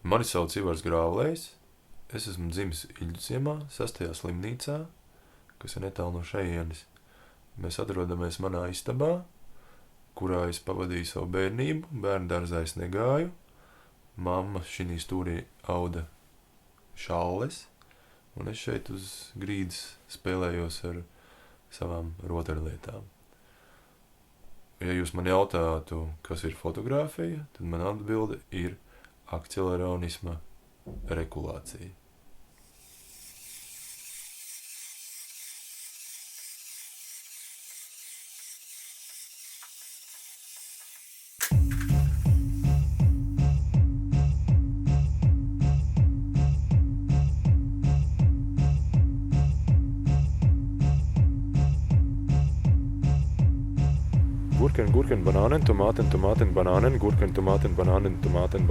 Mani sauc Ivars Grāvlējs. Es esmu dzimis Iļģuciemā, 6. slimnīcā, kas ir netālu no šejienes. Mēs atrodamies manā istabā, kurā es pavadīju savu bērnību. Bērnu dārzā es negāju. Mamma šinī stūrī auda šalles, un es šeit uz grīdas spēlējos ar savām rotaļlietām. Ja jūs man jautātu, kas ir fotogrāfija, tad man atbilde ir akceleronisma regulācija. Gurken, Bananen, Tomaten, Bananen, Gurken, Tomaten, Bananen, Tomaten,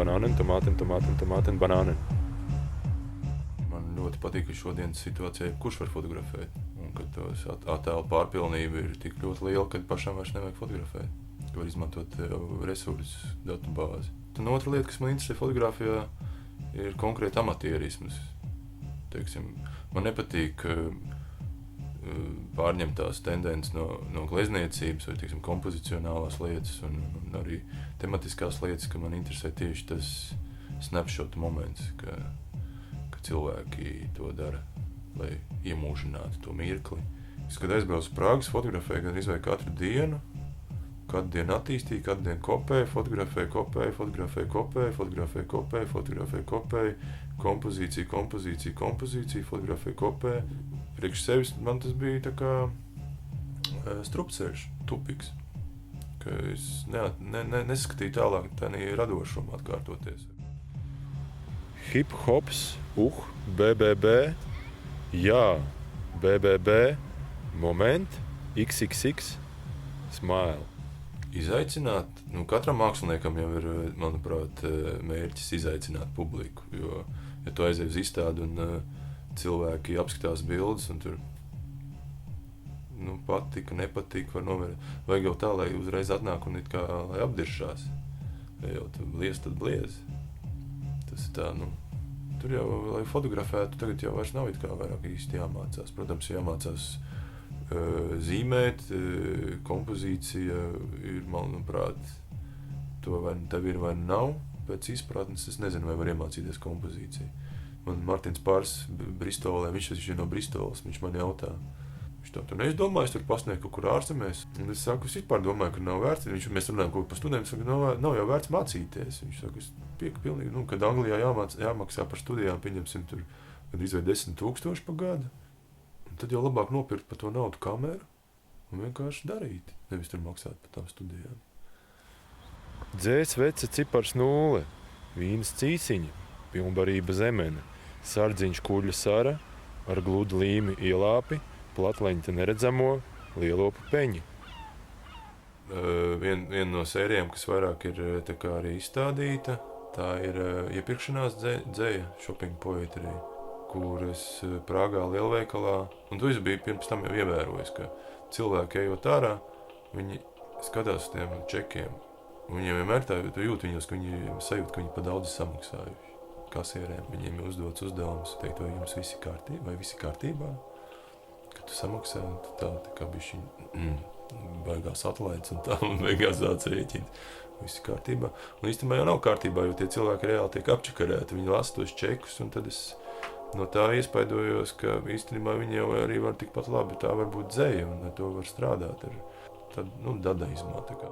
Bananen. Man ļoti patīk, ka šodienas situācijā kurš var fotografēt. Un kad tos attēlu pārpilnība ir tik ļoti liela, kad pašam vairs nevajag fotografēt. Ka var izmantot resursus, datubāzi. Un otra lieta, kas man interesē fotografijā, ir konkrēti amatierisms. Teiksim, man nepatīk pārņemtās tendences no glezniecības vai, teiksim, kompozicionālās lietas un arī tematiskās lietas, ka man interesē tieši tas snapshot moments, ka cilvēki to dara, lai iemūžinātu to mirkli. Es, kad aizbraucu uz Prāgas, fotografēju gan izvēju katru dienu attīstīju, katru dienu kopēju, kopēju, kompozīciju, fotografēju kopēju. Priekš sevis man tas bija tā kā strupceļš, tupiks, ka es neskatīju tālāk tādā radošumā atkārtoties. Hip hops, BBB, jā, BBB, moment, XXX, smile. Izaicināt, katram māksliniekam jau ir, manuprāt, mērķis izaicināt publiku, jo, ja tu aizies uz izstādi un cilvēki apskatās bildes un tur patika, nepatika, var novērtēt. Vajag jau tā, lai uzreiz atnāk un it kā, lai apdiršās. Ja jau tu bliez, tad bliez. Tas ir tā, tur jau, lai fotografētu, tagad jau vairs nav it kā vairāk īsti jāmācās. Protams, jāmācās zīmēt, kompozīcija ir, manuprāt, to vai tev ir vai nav. Pēc izpratnes es nezinu, vai var iemācīties kompozīciju. Man Martins Pārs Bristolē, viņš ir no Bristoles, viņš man jautā. Viņš tā, tu neizdomājies tur pasniegt kaut kur ārzemēs? Un es saku, es vispār domāju, ka nav vērts. Mēs runājam kaut par studiem, es saku, nav jau vērts mācīties. Viņš saka, es pieku pilnīgi, kad Anglijā jāmaksā par studijām, pieņemsim tur gandrīz vai 10 000 pa gadu. Un tad jau labāk nopirkt par to naudu kameru un vienkārši darīt, nevis tur maksāt par tām studijām. Dzēs vece cipars 0, vīnas cīsiņa, pilnbarība zemene. Sardziņš kuļa sara, ar gludu līmi ielāpi, platleņta neredzamo, lielopu peņi. Viena no sērijām, kas vairāk ir tā kā arī izstādīta, tā ir iepirkšanās dzēja, shopping poetry, kuras Prāgā lielveikalā, un to es biju pirms tam jau ievērojis, ka cilvēki ejot ārā, viņi skatās uz tiem čekiem, un viņiem vienmēr tā, tu jūti viņos, ka viņi sajūt, ka viņi pa daudz samaksājuši. Kasierēm viņiem ir uzdots uzdevums teikt, vai jums visi kārtībā, kad tu samaksā, tā kā bišķiņ baigās atlaides un tā, un beigās tāds rēķins, visi kārtībā. Un īstenībā jau nav kārtībā, jo tie cilvēki reāli tiek apčakarēti, viņi lasa tos čekus, un tad es no tā iespaidojos, ka īstenībā viņi jau arī var tikpat labi, tā var būt dzēja, un ar to var strādāt ar tādu, dadaismā tā kā.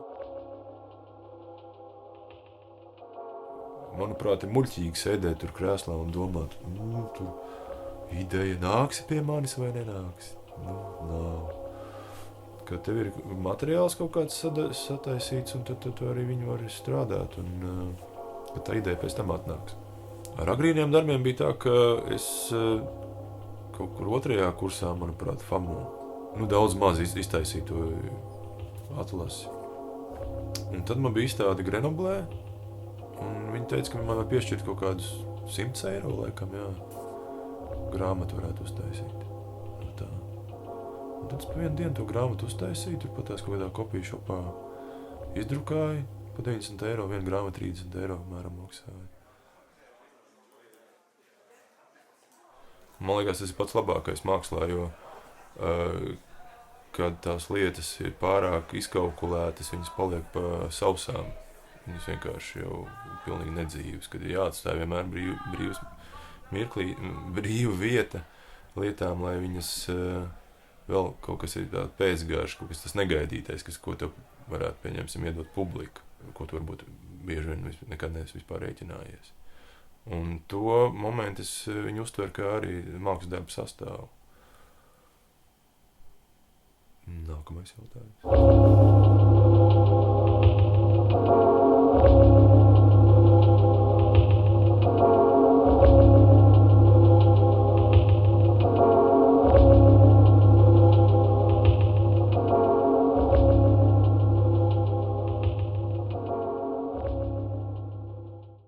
Manuprāt, ir muļķīgi sēdēt tur krēslā un domāt, tur ideja nāksi pie manis vai nenāksi. Nav. Kad tev ir materiāls kaut kāds sataisīts, un tad tu arī viņu vari strādāt, un kad tā ideja pēc tam atnāks. Ar agrīniem darbiem bija tā, ka es kaut kur 2. kursā, manuprāt, FAMU, daudz maz iztaisīju to atlasi. Un tad man bija izstāde Grenoblē, un viņi teica, ka man var piešķirt kaut kādus 100 eiro, laikam, jā. Grāmatu varētu uztaisīt. Tā. Un tad es pa vienu dienu to grāmatu uztaisīju, tur pat tās kaut kādā kopiju šopā izdrukāju, pa 90 eiro, viena grāmata 30 eiro mēram maksāja. Man liekas, tas ir pats labākais mākslā, jo kad tās lietas ir pārāk izkalkulētas, viņas paliek pa sausām. Viņas vienkārši jau pilnīgi nedzīvas, kad ir jāatstāj vienmēr brīva vieta lietām, lai viņas vēl kaut kas ir tāds pēcgāršs, kaut kas tas negaidītais, ko tev varētu, pieņemsim, iedot publika, ko tu varbūt bieži vien nekad neesi vispār rēķinājies. Un to momentu viņu uztver kā arī mākslas darba sastāvu. Nākamais jautājums.